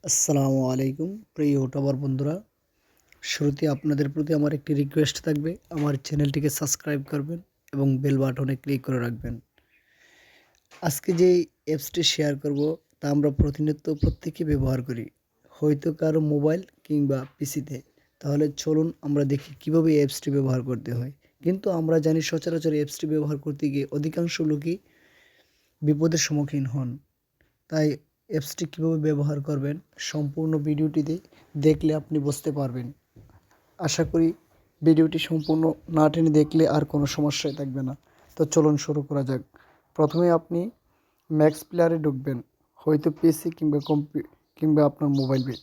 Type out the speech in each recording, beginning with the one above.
আসসালামু আলাইকুম প্রিয় ইউটিউবার বন্ধুরা। শুরুতে আপনাদের প্রতি আমার একটি রিকোয়েস্ট থাকবে, আমার চ্যানেলটিকে সাবস্ক্রাইব করবেন এবং বেল বাটনে ক্লিক করে রাখবেন। আজকে যে অ্যাপসটি শেয়ার করব তা আমরা প্রতিনিয়ত প্রত্যেকে ব্যবহার করি, হয়তো কারো মোবাইল কিংবা পিসিতে। তাহলে চলুন আমরা দেখি কিভাবে এই অ্যাপসটি ব্যবহার করতে হয়। কিন্তু আমরা জানি সচরাচর অ্যাপসটি ব্যবহার করতে গিয়ে অধিকাংশ লোকই বিপদের সম্মুখীন হন। তাই অ্যাপসটি কীভাবে ব্যবহার করবেন সম্পূর্ণ ভিডিওটিতে দেখলে আপনি বুঝতে পারবেন। আশা করি ভিডিওটি সম্পূর্ণ না টেনে দেখলে আর কোনো সমস্যাই থাকবে না। তো চলুন শুরু করা যাক। প্রথমে আপনি ম্যাক্স প্লেয়ারে ঢুকবেন, হয়তো পিসি কিংবা আপনার মোবাইলে।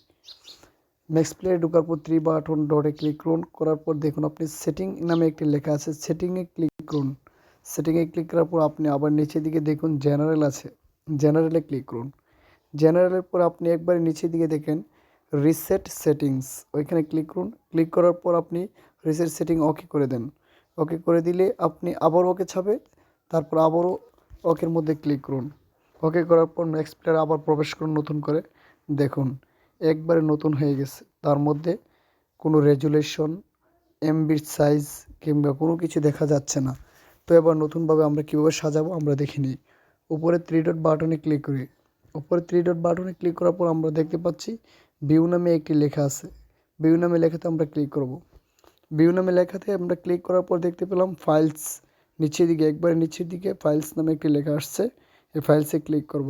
ম্যাক্স প্লেয়ারে ঢোকার পর থ্রি বাটন ডটে ক্লিক করুন। করার পর দেখুন আপনি সেটিং নামে একটি লেখা আছে, সেটিংয়ে ক্লিক করুন। সেটিংয়ে ক্লিক করার পর আপনি আবার নিচের দিকে দেখুন জেনারেল আছে, জেনারেলে ক্লিক করুন। জেনারেলের পর আপনি একবারে নিচের দিকে দেখেন রিসেট সেটিংস, ওইখানে ক্লিক করুন। ক্লিক করার পর আপনি রিসেট সেটিং ওকে করে দেন। ওকে করে দিলে আপনি আবার ওকে ছাবে, তারপর আবারও ওকের মধ্যে ক্লিক করুন। ওকে করার পর নেক্সট প্লেয়ারে আবার প্রবেশ করুন নতুন করে। দেখুন একবারে নতুন হয়ে গেছে, তার মধ্যে কোনো রেজুলেশন, এমবির সাইজ কিংবা কোনো কিছু দেখা যাচ্ছে না। তো এবার নতুনভাবে আমরা কীভাবে সাজাবো আমরা দেখে নিই। উপরে থ্রি ডট বাটনে ক্লিক করি। উপরে থ্রি ডট বাটনে ক্লিক করার পর আমরা দেখতে পাচ্ছি ভিউ নামে একটি লেখা আছে। ভিউ নামে লেখাতে আমরা ক্লিক করব। ভিউ নামে লেখাতে আমরা ক্লিক করার পর দেখতে পেলাম ফাইলস, নিচের দিকে একবারে নিচের দিকে ফাইলস নামে একটি লেখা আসছে। এই ফাইলসে ক্লিক করব।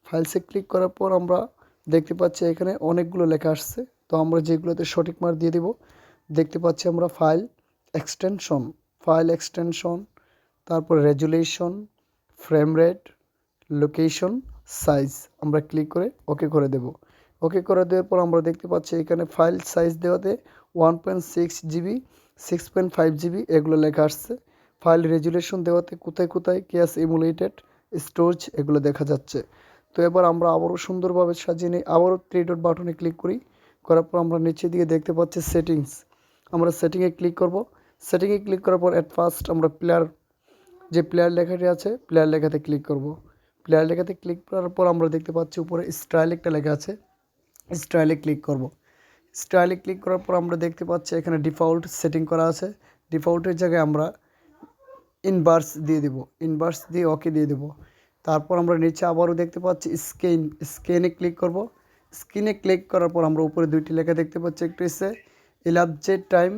ফাইলসে ক্লিক করার পর আমরা দেখতে পাচ্ছি এখানে অনেকগুলো লেখা আসছে। তো আমরা যেগুলোতে সঠিক মার্ক দিয়ে দেব, দেখতে পাচ্ছি আমরা ফাইল এক্সটেনশন, তারপর resolution, frame rate, location, size আমরা ক্লিক করে ওকে করে দেব। ওকে করে দেওয়ার পর আমরা দেখতে পাচ্ছি এখানে ফাইল সাইজ দেওয়াতে 1.6 GB, 6.5 GB এগুলো লেখা আসছে। ফাইল রেজুলেশন দেওয়াতে কোথায় কোথায় ক্যাশ ইমুলেটেড স্টোরেজ এগুলো দেখা যাচ্ছে। তো এবার আমরা আবারও সুন্দরভাবে সাজিয়ে নিই। আবারও থ্রি ডট বাটনে ক্লিক করি। করার পর আমরা নিচের দিকে দেখতে পাচ্ছি সেটিংস, আমরা সেটিংয়ে ক্লিক করব। সেটিংয়ে ক্লিক করার পর অ্যাট ফার্স্ট আমরা প্লেয়ার লেখাটি আছে প্লেয়ার লেখাতে ক্লিক করব। প্লেয়ার লেখাতে ক্লিক করার পর আমরা দেখতে পাচ্ছি উপরে স্টাইল একটা লেখা আছে, স্টাইলে ক্লিক করব। স্টাইলে ক্লিক করার পর আমরা দেখতে পাচ্ছি এখানে ডিফল্ট সেটিং করা আছে। ডিফল্টের জায়গায় আমরা ইনভার্স দিয়ে দেব, ইনভার্স দিয়ে ওকে দিয়ে দেব। তারপর আমরা নিচে আবারও দেখতে পাচ্ছি স্ক্রিনে ক্লিক করব। স্ক্রিনে ক্লিক করার পর আমরা উপরে দুইটি লেখা দেখতে পাচ্ছি, একটা হচ্ছে ইলাবজেট টাইম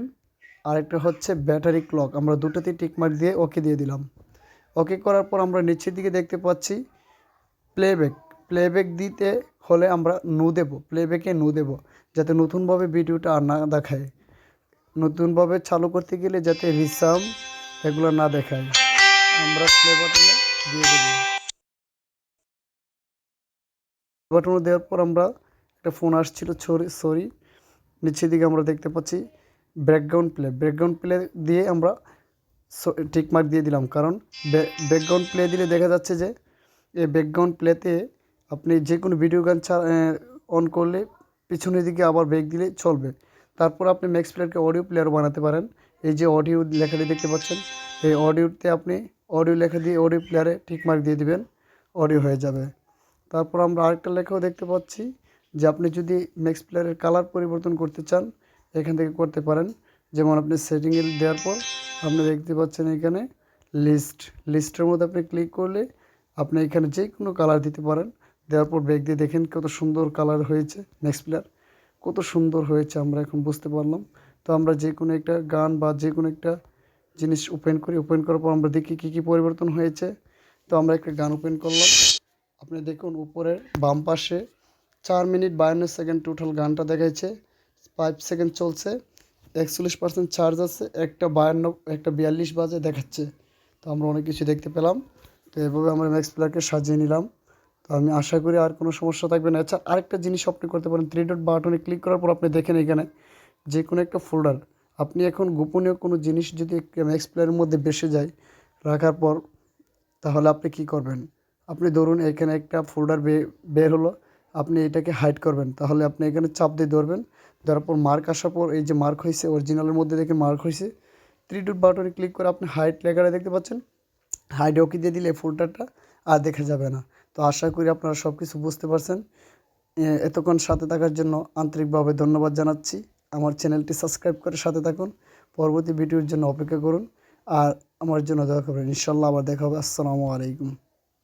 আর একটা হচ্ছে ব্যাটারি ক্লক। আমরা দুটোতেই টিকমার্ক দিয়ে ওকে দিয়ে দিলাম। ওকে করার পর আমরা নিচের দিকে দেখতে পাচ্ছি প্লেব্যাক দিতে হলে আমরা প্লেব্যাকে নো দেব, যাতে নতুনভাবে ভিডিওটা আর না দেখায়। নতুনভাবে চালু করতে গেলে যাতে রিসাম এগুলো না দেখায়, আমরা প্লে বাটনে দিয়ে দেব। বাটনে দেওয়ার পর আমরা একটা ফোন আসছিল, সরি নিচের দিকে আমরা দেখতে পাচ্ছি ব্যাকগ্রাউন্ড প্লে দিয়ে আমরা টিকমার্ক দিয়ে দিলাম, কারণ ব্যাকগ্রাউন্ড প্লে দিলে দেখা যাচ্ছে যে এই ব্যাকগ্রাউন্ড প্লেতে আপনি যে কোনো ভিডিও গান অন করলে পিছনের দিকে আবার ব্যাক দিলে চলবে। তারপর আপনি ম্যাক্স প্লেয়ারকে অডিও প্লেয়ার বানাতে পারেন। এই যে অডিও লেখাটি দেখতে পাচ্ছেন, এই অডিওতে আপনি অডিও লেখা দিয়ে অডিও প্লেয়ারে টিকমার্ক দিয়ে দিবেন, অডিও হয়ে যাবে। তারপর আমরা আরেকটা লেখাও দেখতে পাচ্ছি যে আপনি যদি ম্যাক্স প্লেয়ারের কালার পরিবর্তন করতে চান এখান থেকে করতে পারেন। যেমন আপনি সেটিংয়ে দেওয়ার পর আপনি দেখতে পাচ্ছেন এখানে লিস্টের মধ্যে আপনি ক্লিক করলে আপনি এখানে যে কোনো কালার দিতে পারেন। দেওয়ার পর ব্যাক দিয়ে দেখেন কত সুন্দর কালার হয়েছে, ম্যাক্স প্লেয়ার কত সুন্দর হয়েছে আমরা এখন বুঝতে পারলাম। তো আমরা যে কোনো একটা গান বা যে কোনো একটা জিনিস ওপেন করি, ওপেন করার পর আমরা দেখি কী পরিবর্তন হয়েছে। তো আমরা একটা গান ওপেন করলাম, আপনি দেখুন উপরের বাম পাশে 4 মিনিট 52 সেকেন্ড টোটাল গানটা দেখাচ্ছে, 5 সেকেন্ড চলছে, 41% চার্জ আছে, একটা 42 বাজে দেখাচ্ছে। তো আমরা অনেক কিছু দেখতে পেলাম। তো এভাবে আমরা ম্যাক্স প্লেয়ারকে সাজিয়ে নিলাম। তো আমি আশা করি আর কোনো সমস্যা থাকবে না। আচ্ছা, আরেকটা জিনিস আপনি করতে পারেন, থ্রি ডট বাটনে ক্লিক করার পর আপনি দেখেন এখানে যে কোনো একটা ফোল্ডার, আপনি এখন গোপনীয় কোনো জিনিস যদি ম্যাক্স প্লেয়ারের মধ্যে বেসে যায় রাখার পর, তাহলে আপনি কি করবেন? আপনি ধরুন এখানে একটা ফোল্ডার বের হলো, আপনি এটাকে হাইড করবেন, তাহলে আপনি এখানে চাপ দিয়ে ধরবেন। ধরার পর মার্ক আসার পর এই যে মার্ক হয়েছে অরিজিনালের মধ্যে দেখে মার্ক হয়েছে, থ্রি ডট বাটনে ক্লিক করে আপনি হাইড লেখাটা দেখতে পাচ্ছেন, হাইড ওকে দিয়ে দিলে ফোল্ডারটা আর দেখা যাবে না। তো আশা করি আপনারা সব কিছু বুঝতে পারছেন। এতক্ষণ সাথে থাকার জন্য আন্তরিকভাবে ধন্যবাদ জানাচ্ছি। আমার চ্যানেলটি সাবস্ক্রাইব করে সাথে থাকুন। পরবর্তী ভিডিওর জন্য অপেক্ষা করুন আর আমার জন্য দোয়া করবেন। ইনশাআল্লাহ আবার দেখা হবে। আসসালামু আলাইকুম।